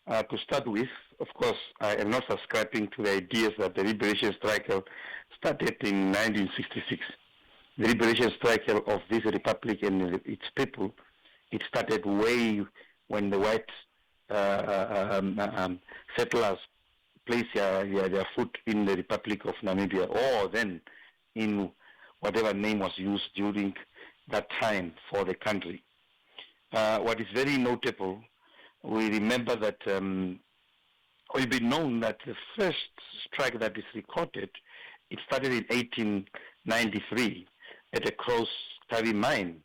To start with, of course, I am not subscribing to the ideas that the liberation struggle started in 1966. The liberation struggle of this republic and its people, it started way when the white settlers placed their foot in the Republic of Namibia, or then in whatever name was used during that time for the country. What is very notable, we remember that we've been known that the first strike that is recorded, it started in 1893 at a cross-carry mine.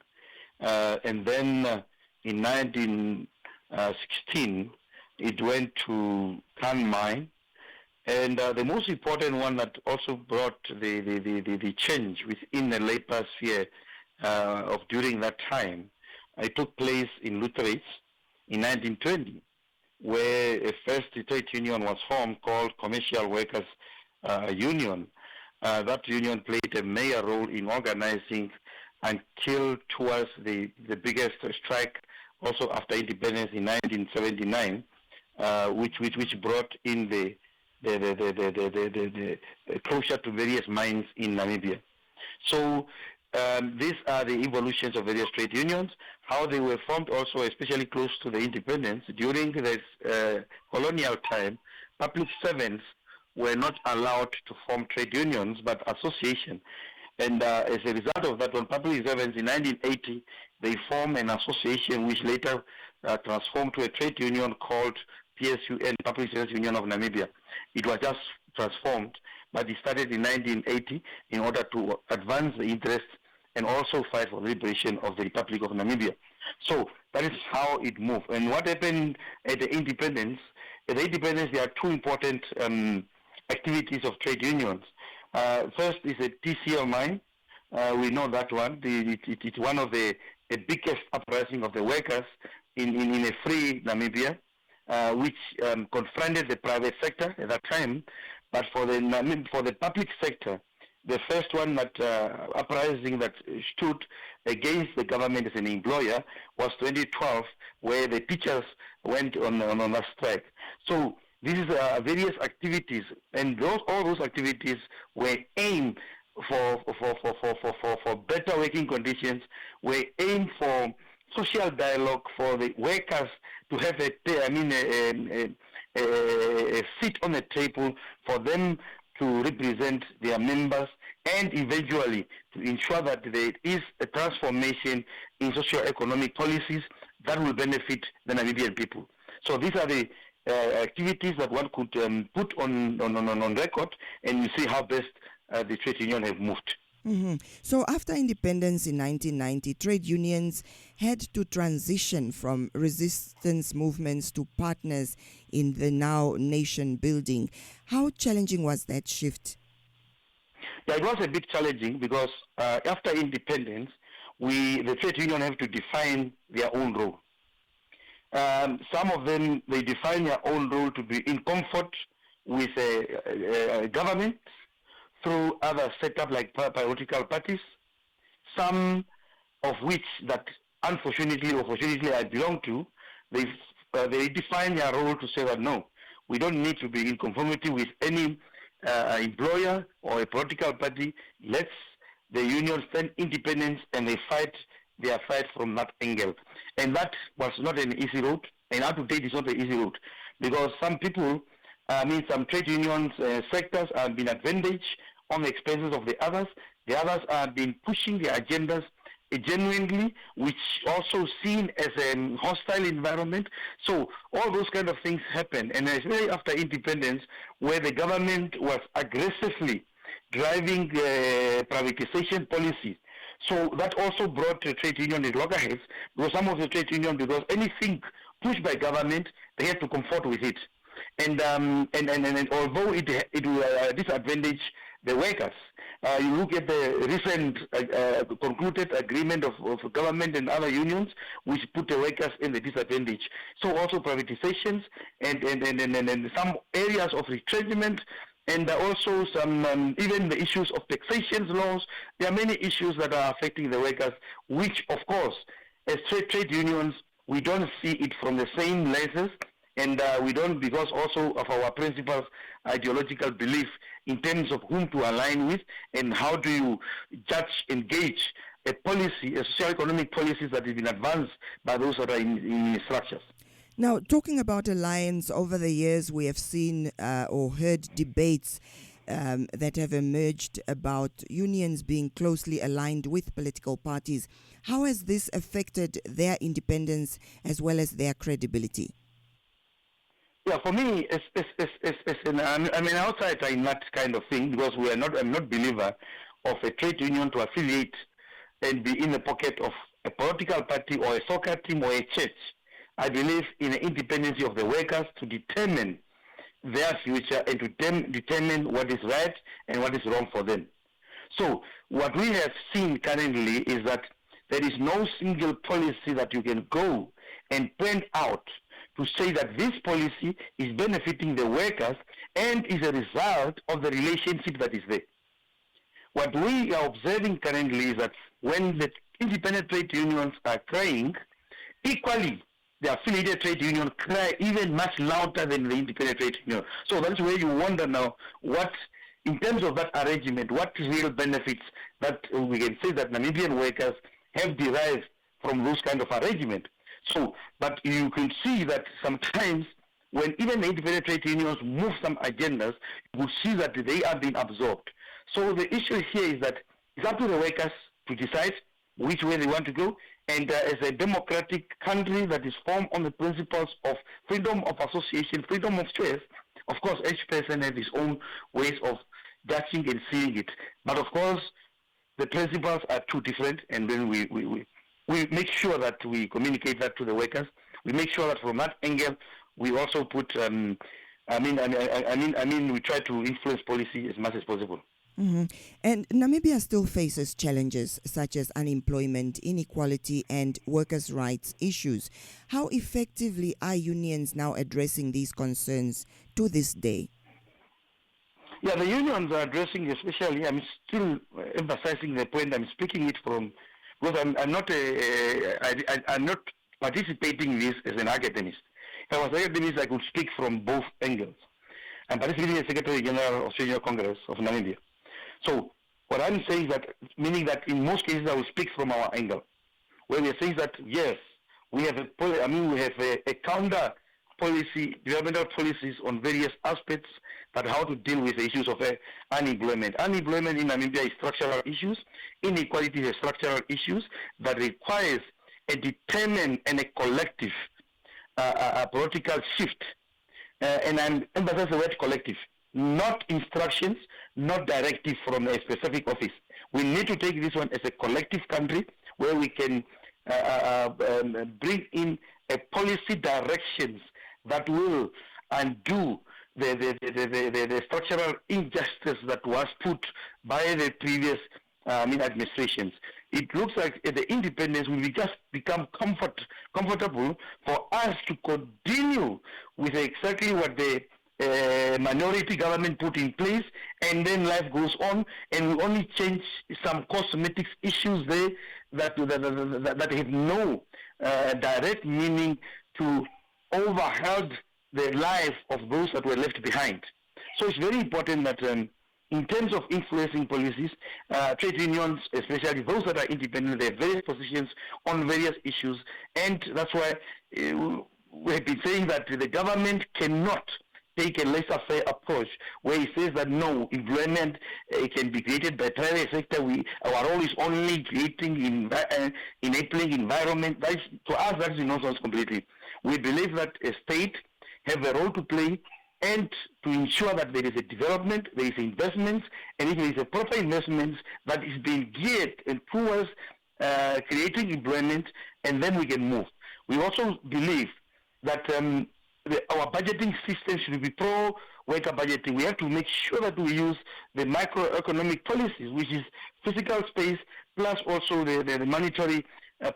And then in 1916, it went to Can Mine. And the most important one that also brought the change within the labor sphere of during that time, it took place in Lutherage in 1920, where a first trade union was formed called Commercial Workers Union. That union played a major role in organizing until towards the biggest strike, also after independence in 1979, which brought in the closure to various mines in Namibia. So these are the evolutions of various trade unions, how they were formed also, especially close to the independence. During this colonial time, public servants were not allowed to form trade unions, but association. And as a result of that, when public servants in 1980, they formed an association which later transformed to a trade union called PSUN, Public Service Union of Namibia. It was just transformed, but it started in 1980 in order to advance the interests and also fight for the liberation of the Republic of Namibia. So that is how it moved. And what happened at the independence? At the independence, there are two important activities of trade unions. First is a TCL mine. We know that one. It's one of the biggest uprising of the workers in a free Namibia, which confronted the private sector at that time. But for the public sector, the first one that uprising that stood against the government as an employer was 2012, where the teachers went on a strike. So these are various activities, and all those activities were aimed for better working conditions, were aimed for social dialogue, for the workers to have a seat on the table, for them to represent their members, and eventually to ensure that there is a transformation in socio-economic policies that will benefit the Namibian people. So these are the activities that one could put on record, and you see how best the trade union have moved. Mm-hmm. So after independence in 1990, trade unions had to transition from resistance movements to partners in the now nation building. How challenging was that shift? Yeah, it was a bit challenging because after independence, the trade union have to define their own role. Some of them, they define their own role to be in comfort with a government through other setup like political parties, some of which that unfortunately or fortunately I belong to, they define their role to say that no, we don't need to be in conformity with any employer or a political party. Let's the union stand independence and they fight their fight from that angle. And that was not an easy road, and up to date is not an easy road, because some people, some trade unions sectors have been advantaged on the expenses of the others. The others have been pushing their agendas genuinely, which also seen as a hostile environment. So all those kind of things happen, and especially after independence, where the government was aggressively driving privatization policies. So that also brought the trade union at loggerheads, because some of the trade union, because anything pushed by government, they had to comfort with it. And although it will disadvantage the workers, you look at the recent concluded agreement of government and other unions, which put the workers in the disadvantage. So also privatizations and some areas of retrenchment, and also some even the issues of taxation laws. There are many issues that are affecting the workers, which of course, as trade unions, we don't see it from the same lenses And we don't, because also of our principles, ideological belief in terms of whom to align with and how do you judge, engage a policy, a socio-economic policies that has been advanced by those that are in structures. Now, talking about alliance, over the years we have seen or heard debates that have emerged about unions being closely aligned with political parties. How has this affected their independence as well as their credibility? Yeah, for me, I'm an outsider in that kind of thing because I'm not a believer of a trade union to affiliate and be in the pocket of a political party or a soccer team or a church. I believe in the independence of the workers to determine their future and to determine what is right and what is wrong for them. So what we have seen currently is that there is no single policy that you can go and point out to say that this policy is benefiting the workers and is a result of the relationship that is there. What we are observing currently is that when the independent trade unions are crying, equally the affiliated trade union cry even much louder than the independent trade union. So that's where you wonder now what, in terms of that arrangement, what real benefits that we can say that Namibian workers have derived from those kind of arrangement. So, but you can see that sometimes when even the independent trade unions move some agendas, you will see that they are being absorbed. So the issue here is that it's up to the workers to decide which way they want to go. And as a democratic country that is formed on the principles of freedom of association, freedom of choice, of course, each person has his own ways of judging and seeing it. But of course, the principles are too different, and then we make sure that we communicate that to the workers. We make sure that from that angle, we also put, we try to influence policy as much as possible. Mm-hmm. And Namibia still faces challenges such as unemployment, inequality, and workers' rights issues. How effectively are unions now addressing these concerns to this day? Yeah, the unions are addressing, especially, I'm still emphasizing the point, I'm speaking it from, because I'm not participating in this as an academist. If I was an academist, I could speak from both angles. I'm participating as Secretary General of Senior Congress of Namibia. So what I'm saying is that, meaning that in most cases I will speak from our angle, where we are saying that yes, we have a counter policy, developmental policies on various aspects, but how to deal with the issues of unemployment. Unemployment in Namibia is structural issues. Inequality is structural issues that requires a determined and a collective political shift. And I'm emphasizing the word collective. Not instructions, not directive from a specific office. We need to take this one as a collective country where we can bring in a policy directions that will undo the structural injustice that was put by the previous administrations. It looks like the independence will just become comfortable for us to continue with exactly what the minority government put in place, and then life goes on, and we only change some cosmetic issues there that have no direct meaning to overhaul the life of those that were left behind. So it's very important that in terms of influencing policies, trade unions, especially those that are independent, they have various positions on various issues, and that's why we have been saying that the government cannot take a laissez-faire approach where he says that no, employment can be created by private sector. Our role is only creating enabling environment. That is, to us, that is nonsense completely. We believe that a state have a role to play and to ensure that there is a development, there is investments, and if there is a proper investment that is being geared towards creating employment, and then we can move. We also believe that our budgeting system should be pro-worker budgeting. We have to make sure that we use the microeconomic policies, which is physical space, plus also the monetary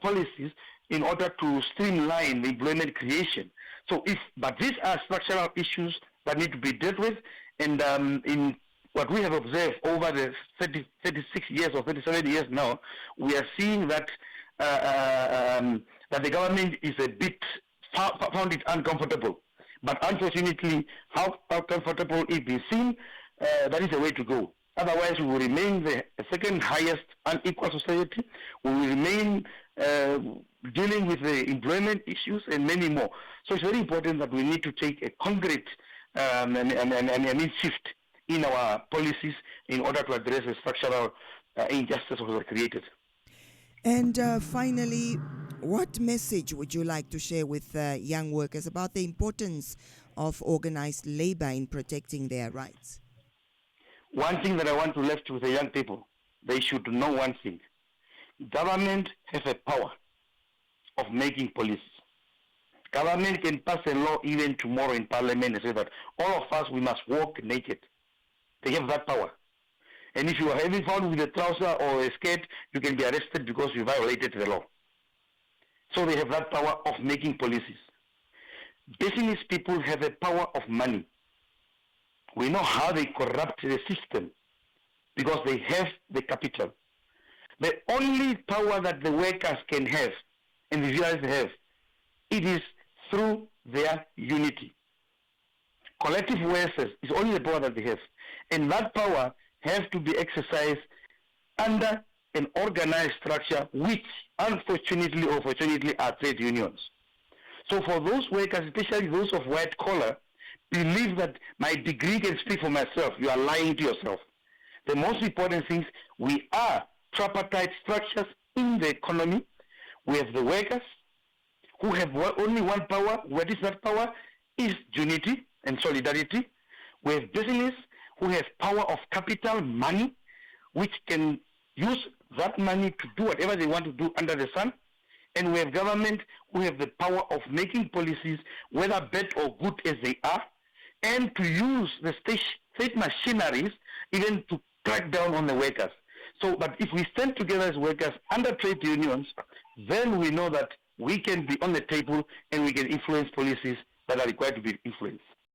policies, in order to streamline the employment creation. But these are structural issues that need to be dealt with, and in what we have observed over the 36 years or 37 years now, we are seeing that that the government is a bit found it uncomfortable But unfortunately, how comfortable it be seen, that is the way to go. Otherwise, we will remain the second highest unequal society. We will remain dealing with the employment issues and many more. So it's very important that we need to take a concrete and shift in our policies in order to address the structural injustice that was created. And finally, what message would you like to share with young workers about the importance of organized labor in protecting their rights? One thing that I want to leave to the young people, they should know one thing. Government has a power of making policies. Government can pass a law even tomorrow in parliament and say that all of us, we must walk naked. They have that power. And if you are having found with a trouser or a skirt, you can be arrested because you violated the law. So they have that power of making policies. Business people have a power of money. We know how they corrupt the system because they have the capital. The only power that the workers can have and the villagers have, it is through their unity. Collective workers is only the power that they have. And that power has to be exercised under an organized structure which, unfortunately or fortunately, are trade unions. So for those workers, especially those of white collar, believe that my degree can speak for myself. You are lying to yourself. The most important thing is we are tripartite structures in the economy. We have the workers who have only one power. What is that power? Is unity and solidarity. We have business who have power of capital, money, which can use that money to do whatever they want to do under the sun. And we have government who have the power of making policies, whether bad or good as they are, and to use the state machineries even to crack down on the workers. So, but if we stand together as workers under trade unions, then we know that we can be on the table and we can influence policies that are required to be influenced.